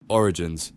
Origins.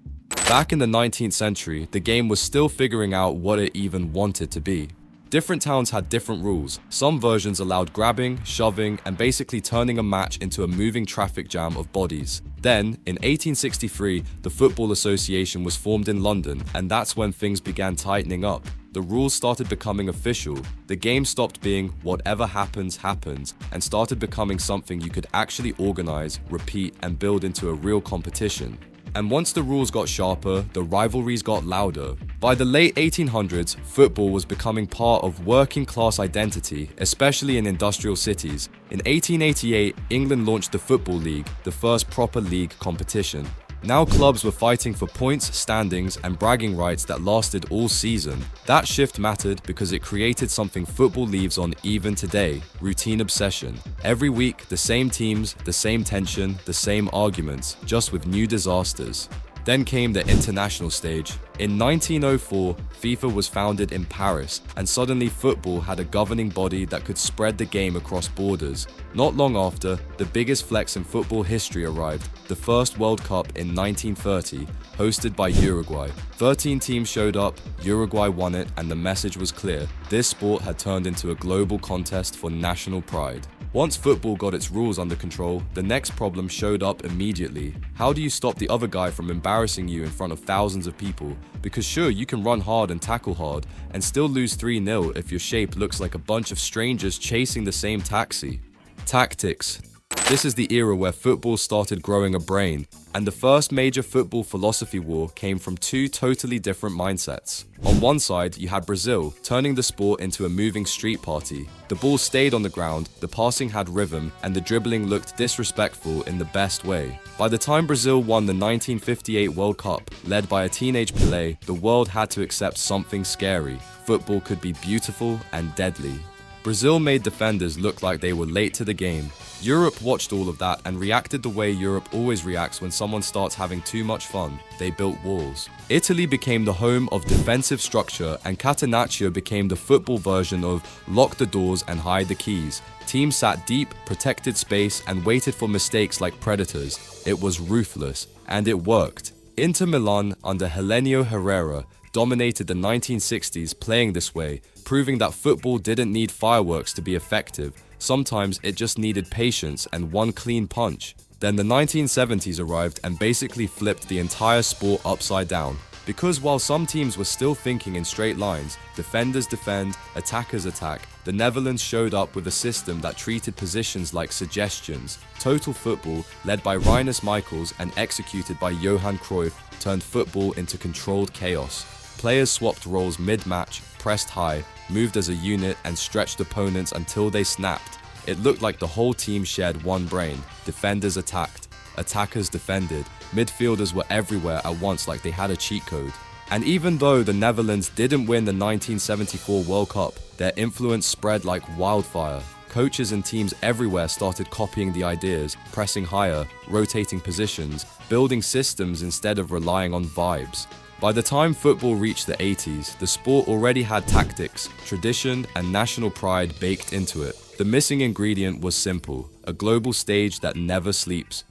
Back in the 19th century, the game was still figuring out what it even wanted to be. Different towns had different rules. Some versions allowed grabbing, shoving, and basically turning a match into a moving traffic jam of bodies. Then, in 1863, the Football Association was formed in London, and that's when things began tightening up. The rules started becoming official. The game stopped being whatever happens, happens, and started becoming something you could actually organize, repeat, and build into a real competition. And once the rules got sharper, the rivalries got louder. By the late 1800s, football was becoming part of working class identity, especially in industrial cities. In 1888, England launched the Football League, the first proper league competition. Now clubs were fighting for points, standings, and bragging rights that lasted all season. That shift mattered because it created something football leaves on even today: routine obsession. Every week, the same teams, the same tension, the same arguments, just with new disasters. Then came the international stage. In 1904, FIFA was founded in Paris, and suddenly football had a governing body that could spread the game across borders. Not long after, the biggest flex in football history arrived, the first World Cup in 1930, hosted by Uruguay. 13 teams showed up, Uruguay won it, and the message was clear: this sport had turned into a global contest for national pride. Once football got its rules under control, the next problem showed up immediately. How do you stop the other guy from embarrassing you in front of thousands of people? Because sure, you can run hard and tackle hard, and still lose 3-0 if your shape looks like a bunch of strangers chasing the same taxi. Tactics. This is the era where football started growing a brain, and the first major football philosophy war came from two totally different mindsets. On one side, you had Brazil, turning the sport into a moving street party. The ball stayed on the ground, the passing had rhythm, and the dribbling looked disrespectful in the best way. By the time Brazil won the 1958 World Cup, led by a teenage Pelé, the world had to accept something scary. Football could be beautiful and deadly. Brazil made defenders look like they were late to the game. Europe watched all of that and reacted the way Europe always reacts when someone starts having too much fun. They built walls. Italy became the home of defensive structure, and catenaccio became the football version of lock the doors and hide the keys. Teams sat deep, protected space, and waited for mistakes like predators. It was ruthless, and it worked. Inter Milan under Helenio Herrera dominated the 1960s playing this way, proving that football didn't need fireworks to be effective. Sometimes it just needed patience and one clean punch. Then the 1970s arrived and basically flipped the entire sport upside down. Because while some teams were still thinking in straight lines, defenders defend, attackers attack, the Netherlands showed up with a system that treated positions like suggestions. Total football, led by Rinus Michels and executed by Johan Cruyff, turned football into controlled chaos. Players swapped roles mid-match, pressed high, moved as a unit, and stretched opponents until they snapped. It looked like the whole team shared one brain. Defenders attacked, attackers defended, midfielders were everywhere at once like they had a cheat code. And even though the Netherlands didn't win the 1974 World Cup, their influence spread like wildfire. Coaches and teams everywhere started copying the ideas, pressing higher, rotating positions, building systems instead of relying on vibes. By the time football reached the 80s, the sport already had tactics, tradition, and national pride baked into it. The missing ingredient was simple: a global stage that never sleeps.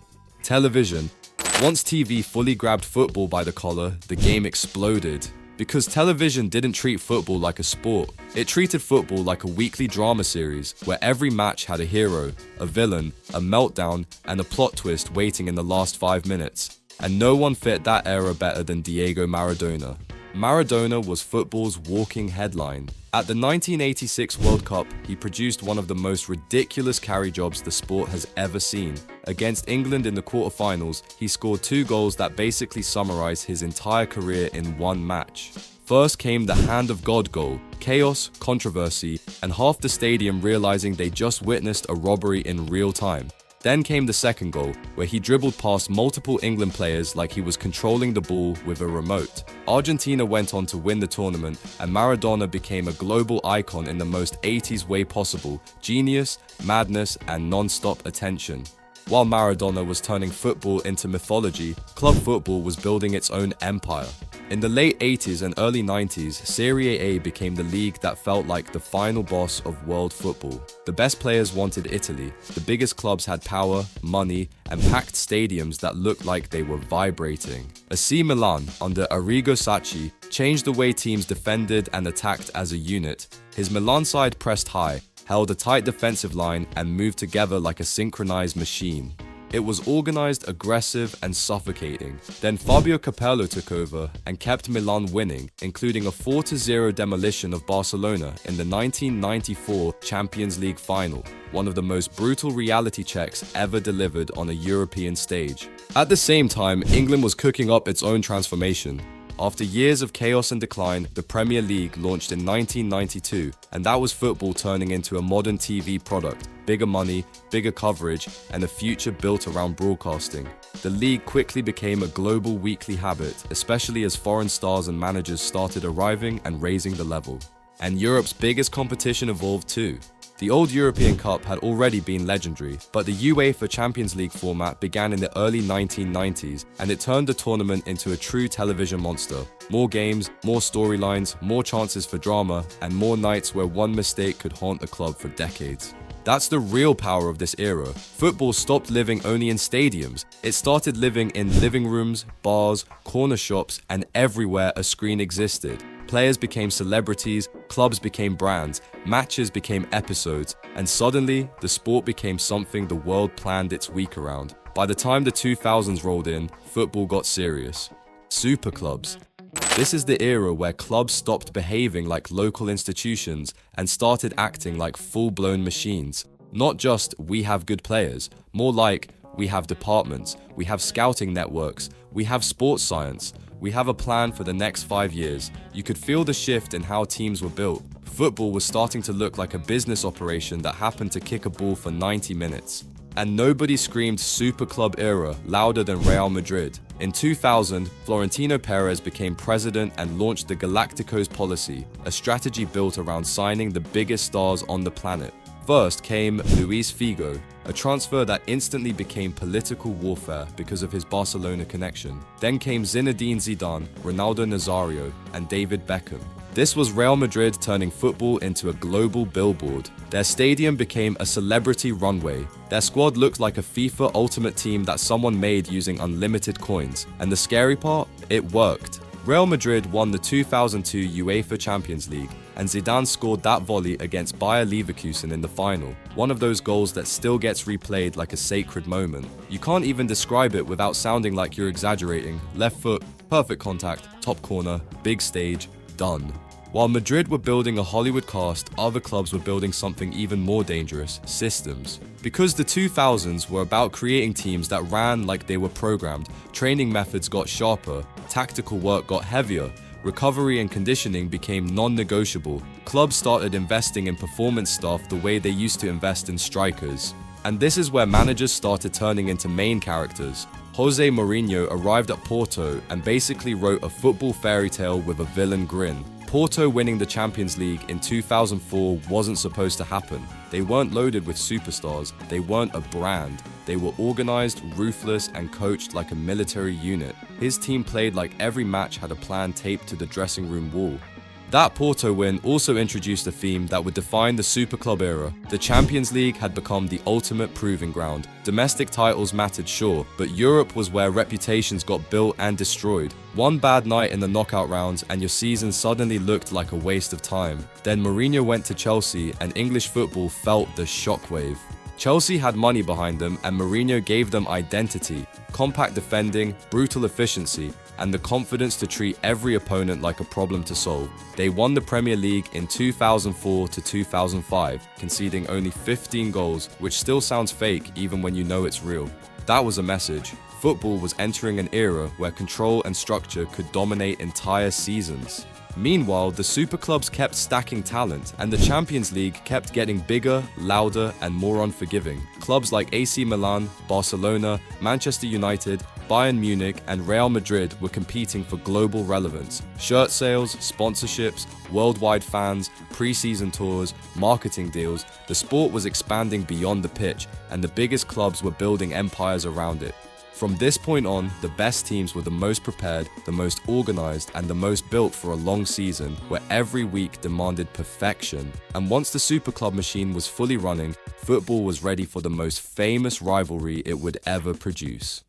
Television. Once TV fully grabbed football by the collar, the game exploded. Because television didn't treat football like a sport. It treated football like a weekly drama series, where every match had a hero, a villain, a meltdown, and a plot twist waiting in the last 5 minutes. And no one fit that era better than Diego Maradona. Maradona was football's walking headline. At the 1986 World Cup, he produced one of the most ridiculous carry jobs the sport has ever seen. Against England in the quarterfinals, he scored 2 goals that basically summarize his entire career in one match. First came the Hand of God goal, chaos, controversy, and half the stadium realizing they just witnessed a robbery in real time. Then came the second goal, where he dribbled past multiple England players like he was controlling the ball with a remote. Argentina went on to win the tournament, and Maradona became a global icon in the most 80s way possible: genius, madness, and non-stop attention. While Maradona was turning football into mythology, club football was building its own empire. In the late 80s and early 90s, Serie A became the league that felt like the final boss of world football. The best players wanted Italy, the biggest clubs had power, money, and packed stadiums that looked like they were vibrating. AC Milan, under Arrigo Sacchi, changed the way teams defended and attacked as a unit. His Milan side pressed high, held a tight defensive line, and moved together like a synchronized machine. It was organized, aggressive, and suffocating. Then Fabio Capello took over and kept Milan winning, including a 4-0 demolition of Barcelona in the 1994 Champions League final, one of the most brutal reality checks ever delivered on a European stage. At the same time, England was cooking up its own transformation. After years of chaos and decline, the Premier League launched in 1992, and that was football turning into a modern TV product. Bigger money, bigger coverage, and a future built around broadcasting. The league quickly became a global weekly habit, especially as foreign stars and managers started arriving and raising the level. And Europe's biggest competition evolved too. The old European Cup had already been legendary, but the UEFA Champions League format began in the early 1990s, and it turned the tournament into a true television monster. More games, more storylines, more chances for drama, and more nights where one mistake could haunt a club for decades. That's the real power of this era. Football stopped living only in stadiums. It started living in living rooms, bars, corner shops, and everywhere a screen existed. Players became celebrities, clubs became brands, matches became episodes, and suddenly, the sport became something the world planned its week around. By the time the 2000s rolled in, football got serious. Superclubs. This is the era where clubs stopped behaving like local institutions and started acting like full-blown machines. Not just, we have good players, more like, we have departments, we have scouting networks, we have sports science, we have a plan for the next 5 years. You could feel the shift in how teams were built. Football was starting to look like a business operation that happened to kick a ball for 90 minutes. And nobody screamed superclub era louder than Real Madrid. In 2000, Florentino Perez became president and launched the Galácticos policy, a strategy built around signing the biggest stars on the planet. First came Luis Figo, a transfer that instantly became political warfare because of his Barcelona connection. Then came Zinedine Zidane, Ronaldo Nazario, and David Beckham. This was Real Madrid turning football into a global billboard. Their stadium became a celebrity runway. Their squad looked like a FIFA Ultimate Team that someone made using unlimited coins. And the scary part? It worked. Real Madrid won the 2002 UEFA Champions League, and Zidane scored that volley against Bayer Leverkusen in the final. One of those goals that still gets replayed like a sacred moment. You can't even describe it without sounding like you're exaggerating. Left foot, perfect contact, top corner, big stage, done. While Madrid were building a Hollywood cast, other clubs were building something even more dangerous: systems. Because the 2000s were about creating teams that ran like they were programmed, training methods got sharper, tactical work got heavier, recovery and conditioning became non-negotiable. Clubs started investing in performance stuff the way they used to invest in strikers. And this is where managers started turning into main characters. Jose Mourinho arrived at Porto and basically wrote a football fairy tale with a villain grin. Porto winning the Champions League in 2004 wasn't supposed to happen. They weren't loaded with superstars, they weren't a brand. They were organized, ruthless, and coached like a military unit. His team played like every match had a plan taped to the dressing room wall. That Porto win also introduced a theme that would define the superclub era. The Champions League had become the ultimate proving ground. Domestic titles mattered, sure, but Europe was where reputations got built and destroyed. One bad night in the knockout rounds and your season suddenly looked like a waste of time. Then Mourinho went to Chelsea and English football felt the shockwave. Chelsea had money behind them and Mourinho gave them identity, compact defending, brutal efficiency, and the confidence to treat every opponent like a problem to solve. They won the Premier League in 2004 to 2005, conceding only 15 goals, which still sounds fake even when you know it's real. That was a message. Football was entering an era where control and structure could dominate entire seasons. Meanwhile, the superclubs kept stacking talent, and the Champions League kept getting bigger, louder, and more unforgiving. Clubs like AC Milan, Barcelona, Manchester United, Bayern Munich and Real Madrid were competing for global relevance. Shirt sales, sponsorships, worldwide fans, pre-season tours, marketing deals, the sport was expanding beyond the pitch, and the biggest clubs were building empires around it. From this point on, the best teams were the most prepared, the most organized, and the most built for a long season where every week demanded perfection. And once the superclub machine was fully running, football was ready for the most famous rivalry it would ever produce.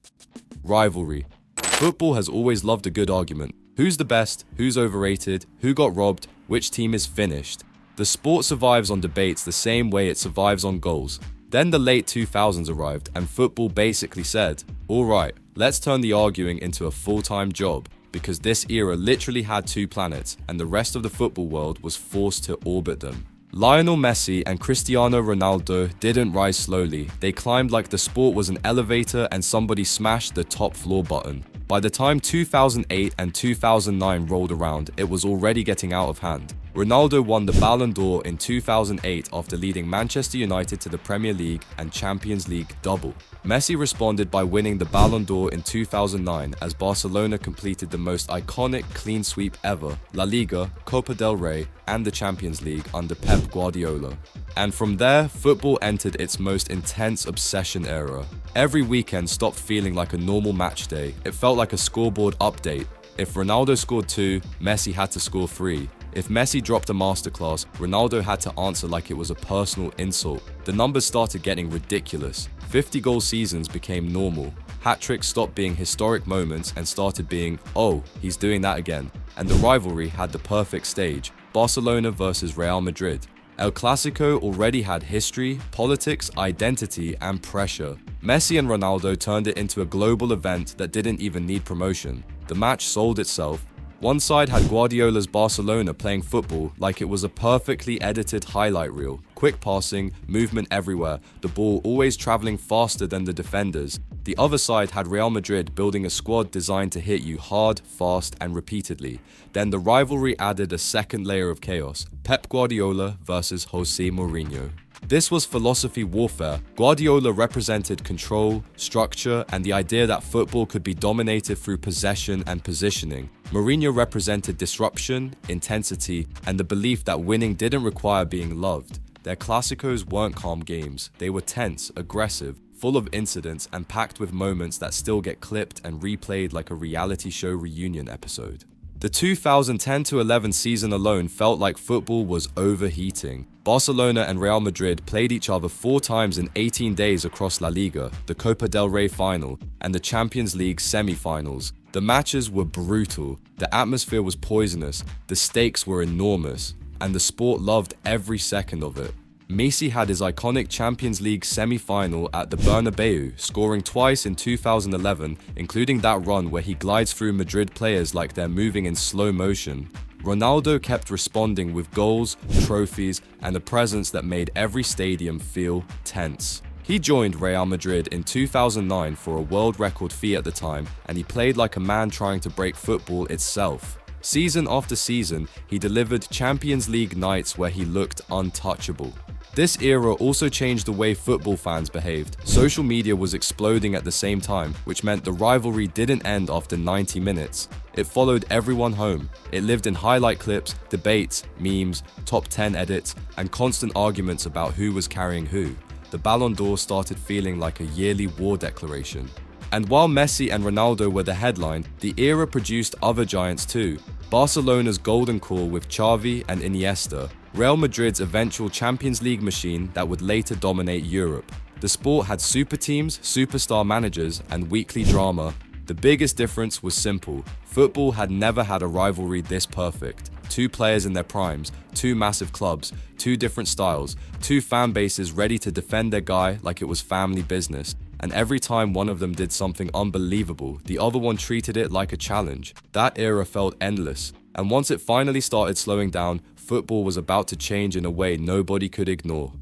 Rivalry. Football has always loved a good argument. Who's the best? Who's overrated? Who got robbed? Which team is finished? The sport survives on debates the same way it survives on goals. Then the late 2000s arrived and football basically said, alright, let's turn the arguing into a full-time job, because this era literally had two planets and the rest of the football world was forced to orbit them. Lionel Messi and Cristiano Ronaldo didn't rise slowly, they climbed like the sport was an elevator and somebody smashed the top floor button. By the time 2008 and 2009 rolled around, it was already getting out of hand. Ronaldo won the Ballon d'Or in 2008 after leading Manchester United to the Premier League and Champions League double. Messi responded by winning the Ballon d'Or in 2009 as Barcelona completed the most iconic clean sweep ever, La Liga, Copa del Rey, and the Champions League under Pep Guardiola. And from there, football entered its most intense obsession era. Every weekend stopped feeling like a normal match day. It felt like a scoreboard update. If Ronaldo scored 2, Messi had to score 3. If Messi dropped a masterclass, Ronaldo had to answer like it was a personal insult. The numbers started getting ridiculous. 50-goal seasons became normal. Hat-tricks stopped being historic moments and started being, oh, he's doing that again. And the rivalry had the perfect stage, Barcelona versus Real Madrid. El Clasico already had history, politics, identity, and pressure. Messi and Ronaldo turned it into a global event that didn't even need promotion. The match sold itself. One side had Guardiola's Barcelona playing football like it was a perfectly edited highlight reel. Quick passing, movement everywhere, the ball always traveling faster than the defenders. The other side had Real Madrid building a squad designed to hit you hard, fast, and repeatedly. Then the rivalry added a second layer of chaos, Pep Guardiola versus Jose Mourinho. This was philosophy warfare. Guardiola represented control, structure, and the idea that football could be dominated through possession and positioning. Mourinho represented disruption, intensity, and the belief that winning didn't require being loved. Their Clásicos weren't calm games. They were tense, aggressive, full of incidents, and packed with moments that still get clipped and replayed like a reality show reunion episode. The 2010-11 season alone felt like football was overheating. Barcelona and Real Madrid played each other 4 times in 18 days across La Liga, the Copa del Rey final, and the Champions League semi-finals. The matches were brutal, the atmosphere was poisonous, the stakes were enormous, and the sport loved every second of it. Messi had his iconic Champions League semi-final at the Bernabeu, scoring twice in 2011, including that run where he glides through Madrid players like they're moving in slow motion. Ronaldo kept responding with goals, trophies, and a presence that made every stadium feel tense. He joined Real Madrid in 2009 for a world record fee at the time, and he played like a man trying to break football itself. Season after season, he delivered Champions League nights where he looked untouchable. This era also changed the way football fans behaved. Social media was exploding at the same time, which meant the rivalry didn't end after 90 minutes. It followed everyone home. It lived in highlight clips, debates, memes, top 10 edits, and constant arguments about who was carrying who. The Ballon d'Or started feeling like a yearly war declaration. And while Messi and Ronaldo were the headline, the era produced other giants too. Barcelona's golden core with Xavi and Iniesta, Real Madrid's eventual Champions League machine that would later dominate Europe. The sport had super teams, superstar managers, and weekly drama. The biggest difference was simple. Football had never had a rivalry this perfect. 2 players in their primes, 2 massive clubs, 2 different styles, 2 fan bases ready to defend their guy like it was family business. And every time one of them did something unbelievable, the other one treated it like a challenge. That era felt endless. And once it finally started slowing down, football was about to change in a way nobody could ignore.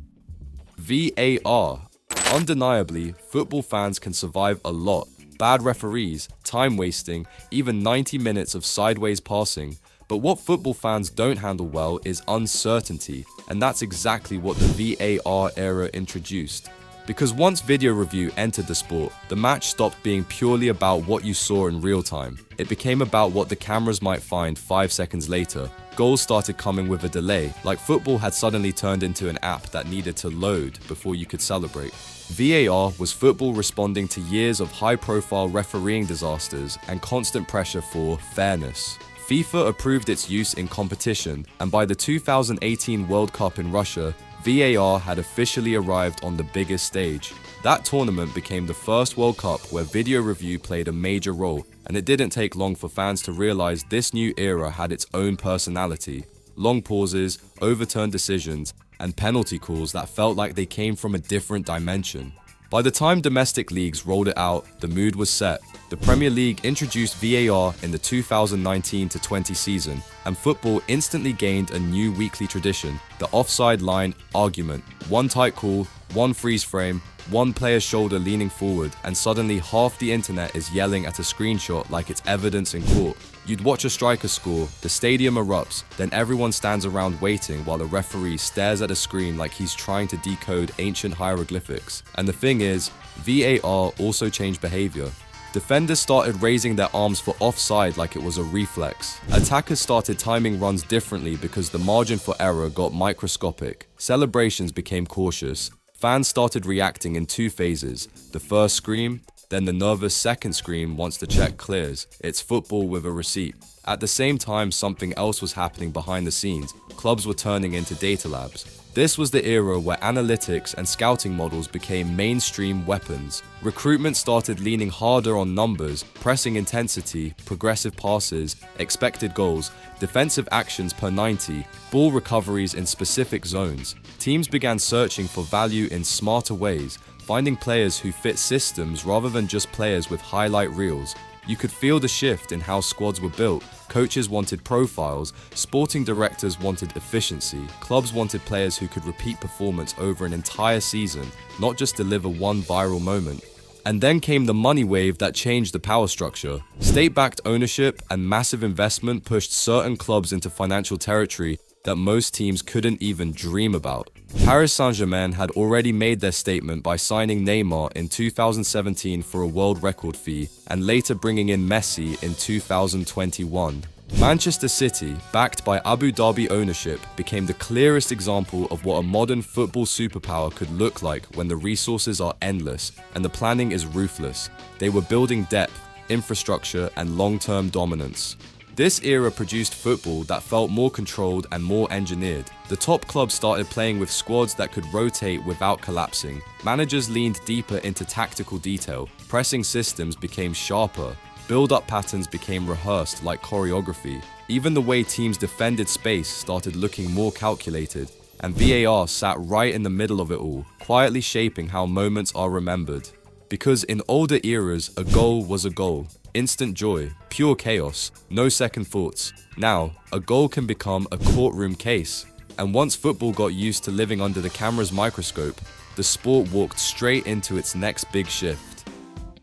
VAR. Undeniably, football fans can survive a lot. Bad referees, time wasting, even 90 minutes of sideways passing. But what football fans don't handle well is uncertainty, and that's exactly what the VAR era introduced. Because once video review entered the sport, the match stopped being purely about what you saw in real time. It became about what the cameras might find 5 seconds later. Goals started coming with a delay, like football had suddenly turned into an app that needed to load before you could celebrate. VAR was football responding to years of high-profile refereeing disasters and constant pressure for fairness. FIFA approved its use in competition, and by the 2018 World Cup in Russia, VAR had officially arrived on the biggest stage. That tournament became the first World Cup where video review played a major role, and it didn't take long for fans to realize this new era had its own personality. Long pauses, overturned decisions, and penalty calls that felt like they came from a different dimension. By the time domestic leagues rolled it out, the mood was set. The Premier League introduced VAR in the 2019-20 season, and football instantly gained a new weekly tradition, the offside line argument. One tight call, one freeze frame, one player's shoulder leaning forward, and suddenly half the internet is yelling at a screenshot like it's evidence in court. You'd watch a striker score, the stadium erupts, then everyone stands around waiting while a referee stares at a screen like he's trying to decode ancient hieroglyphics. And the thing is, VAR also changed behavior. Defenders started raising their arms for offside like it was a reflex. Attackers started timing runs differently because the margin for error got microscopic. Celebrations became cautious. Fans started reacting in two phases, the first scream, then the nervous second scream once the check clears. It's football with a receipt. At the same time, something else was happening behind the scenes. Clubs were turning into data labs. This was the era where analytics and scouting models became mainstream weapons. Recruitment started leaning harder on numbers, pressing intensity, progressive passes, expected goals, defensive actions per 90, ball recoveries in specific zones. Teams began searching for value in smarter ways, finding players who fit systems rather than just players with highlight reels. You could feel the shift in how squads were built. Coaches wanted profiles, sporting directors wanted efficiency, clubs wanted players who could repeat performance over an entire season, not just deliver one viral moment. And then came the money wave that changed the power structure. State-backed ownership and massive investment pushed certain clubs into financial territory that most teams couldn't even dream about. Paris Saint-Germain had already made their statement by signing Neymar in 2017 for a world record fee and later bringing in Messi in 2021. Manchester City, backed by Abu Dhabi ownership, became the clearest example of what a modern football superpower could look like when the resources are endless and the planning is ruthless. They were building depth, infrastructure, and long-term dominance. This era produced football that felt more controlled and more engineered. The top clubs started playing with squads that could rotate without collapsing. Managers leaned deeper into tactical detail. Pressing systems became sharper. Build-up patterns became rehearsed like choreography. Even the way teams defended space started looking more calculated. And VAR sat right in the middle of it all, quietly shaping how moments are remembered. Because in older eras, a goal was a goal. Instant joy, pure chaos, no second thoughts. Now, a goal can become a courtroom case. And once football got used to living under the camera's microscope, the sport walked straight into its next big shift.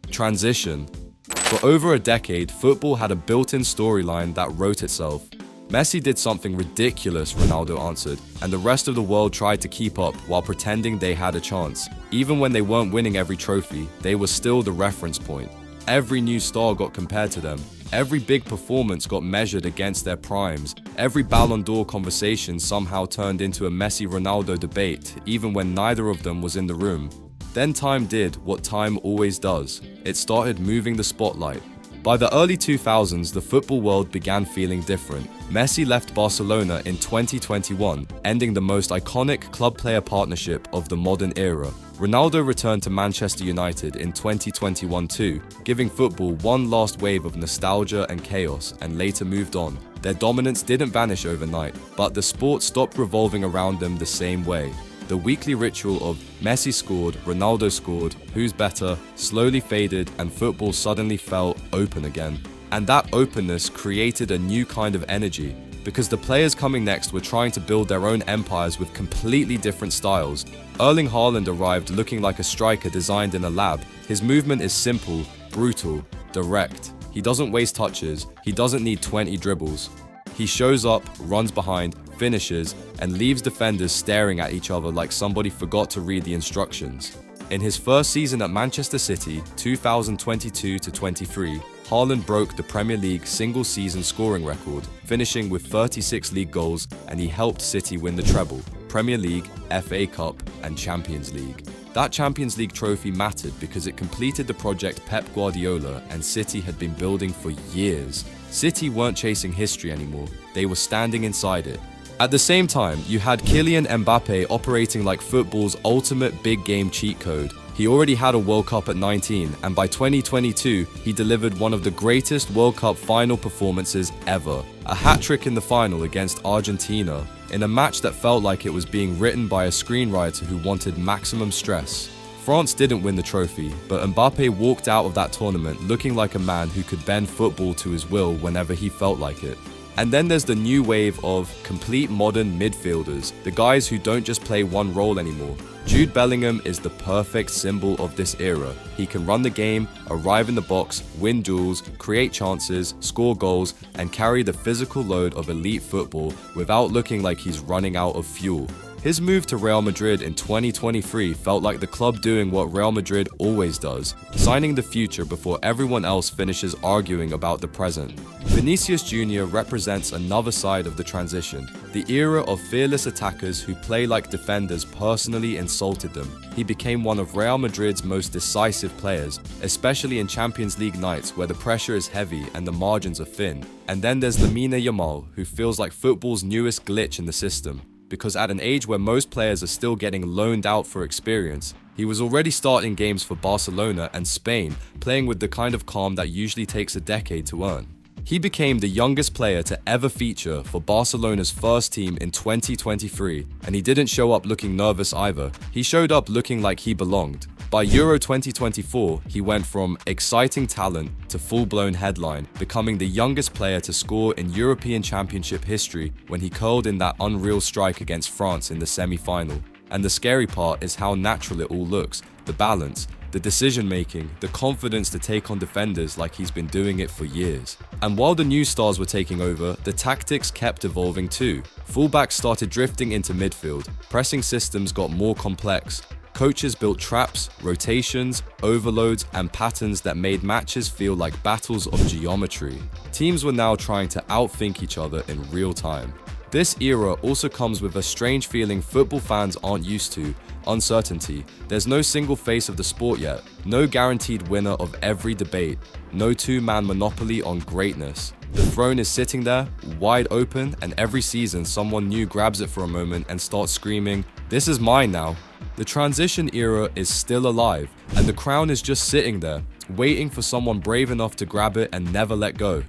Transition. For over a decade, football had a built-in storyline that wrote itself. Messi did something ridiculous, Ronaldo answered, and the rest of the world tried to keep up while pretending they had a chance. Even when they weren't winning every trophy, they were still the reference point. Every new star got compared to them. Every big performance got measured against their primes. Every Ballon d'Or conversation somehow turned into a Messi-Ronaldo debate, even when neither of them was in the room. Then time did what time always does. It started moving the spotlight. By the early 2000s, the football world began feeling different. Messi left Barcelona in 2021, ending the most iconic club-player partnership of the modern era. Ronaldo returned to Manchester United in 2021 too, giving football one last wave of nostalgia and chaos, and later moved on. Their dominance didn't vanish overnight, but the sport stopped revolving around them the same way. The weekly ritual of Messi scored, Ronaldo scored, who's better, slowly faded, and football suddenly felt open again. And that openness created a new kind of energy, because the players coming next were trying to build their own empires with completely different styles. Erling Haaland arrived looking like a striker designed in a lab. His movement is simple, brutal, direct. He doesn't waste touches, he doesn't need 20 dribbles. He shows up, runs behind, finishes, and leaves defenders staring at each other like somebody forgot to read the instructions. In his first season at Manchester City, 2022-23, Haaland broke the Premier League single-season scoring record, finishing with 36 league goals, and he helped City win the treble, Premier League, FA Cup, and Champions League. That Champions League trophy mattered because it completed the project Pep Guardiola and City had been building for years. City weren't chasing history anymore, they were standing inside it. At the same time, you had Kylian Mbappe operating like football's ultimate big game cheat code. He already had a World Cup at 19, and by 2022, he delivered one of the greatest World Cup final performances ever. A hat-trick in the final against Argentina, in a match that felt like it was being written by a screenwriter who wanted maximum stress. France didn't win the trophy, but Mbappe walked out of that tournament looking like a man who could bend football to his will whenever he felt like it. And then there's the new wave of complete modern midfielders, the guys who don't just play one role anymore. Jude Bellingham is the perfect symbol of this era. He can run the game, arrive in the box, win duels, create chances, score goals, and carry the physical load of elite football without looking like he's running out of fuel. His move to Real Madrid in 2023 felt like the club doing what Real Madrid always does, signing the future before everyone else finishes arguing about the present. Vinicius Jr. represents another side of the transition, the era of fearless attackers who play like defenders personally insulted them. He became one of Real Madrid's most decisive players, especially in Champions League nights where the pressure is heavy and the margins are thin. And then there's Lamine Yamal, who feels like football's newest glitch in the system. Because at an age where most players are still getting loaned out for experience, he was already starting games for Barcelona and Spain, playing with the kind of calm that usually takes a decade to earn. He became the youngest player to ever feature for Barcelona's first team in 2023, and he didn't show up looking nervous either. He showed up looking like he belonged. By Euro 2024, he went from exciting talent to full-blown headline, becoming the youngest player to score in European Championship history when he curled in that unreal strike against France in the semi-final. And the scary part is how natural it all looks, the balance, the decision-making, the confidence to take on defenders like he's been doing it for years. And while the new stars were taking over, the tactics kept evolving too. Fullbacks started drifting into midfield, pressing systems got more complex. Coaches built traps, rotations, overloads, and patterns that made matches feel like battles of geometry. Teams were now trying to outthink each other in real time. This era also comes with a strange feeling football fans aren't used to: uncertainty. There's no single face of the sport yet, no guaranteed winner of every debate, no two-man monopoly on greatness. The throne is sitting there, wide open, and every season someone new grabs it for a moment and starts screaming, "This is mine now." The transition era is still alive, and the crown is just sitting there, waiting for someone brave enough to grab it and never let go.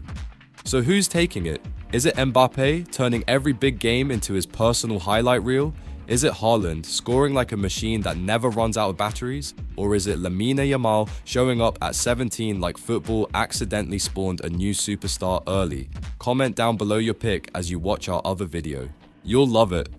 So who's taking it? Is it Mbappe, turning every big game into his personal highlight reel? Is it Haaland, scoring like a machine that never runs out of batteries? Or is it Lamine Yamal, showing up at 17 like football accidentally spawned a new superstar early? Comment down below your pick as you watch our other video. You'll love it.